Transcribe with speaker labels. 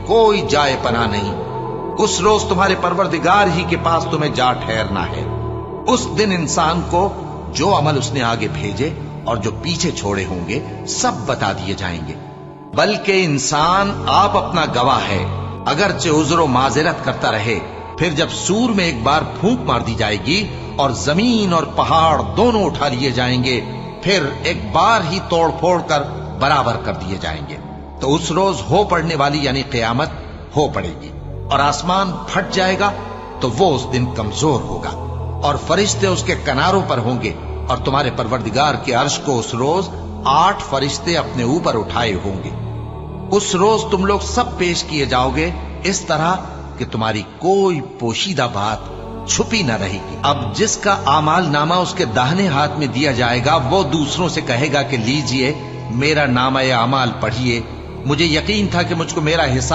Speaker 1: کوئی جائے پناہ نہیں۔ اس روز تمہارے پروردگار ہی کے پاس تمہیں جا ٹھہرنا ہے۔ اس دن انسان کو جو عمل اس نے آگے بھیجے اور جو پیچھے چھوڑے ہوں گے سب بتا دیے جائیں گے، بلکہ انسان آپ اپنا گواہ ہے۔ اگرچہ عذر و معذرت کرتا رہے، پھر جب سور میں ایک بار پھونک مار دی جائے گی اور زمین اور پہاڑ دونوں اٹھا لیے جائیں گے، پھر ایک بار ہی توڑ پھوڑ کر برابر کر دیے جائیں گے، تو اس روز ہو پڑنے والی یعنی قیامت ہو پڑے گی، اور آسمان پھٹ جائے گا تو وہ اس دن کمزور ہوگا، اور فرشتے اس کے کناروں پر ہوں گے، اور تمہارے پروردگار کے عرش کو اس روز 8 فرشتے اپنے اوپر اٹھائے ہوں گے۔ اس روز تم لوگ سب پیش کیے جاؤ گے اس طرح کہ تمہاری کوئی پوشیدہ بات چھپی نہ رہے گی۔ اب جس کا اعمال نامہ اس کے داہنے ہاتھ میں دیا جائے گا، وہ دوسروں سے کہے گا کہ لیجئے میرا نامہ اعمال پڑھیے، مجھے یقین تھا کہ مجھ کو میرا حساب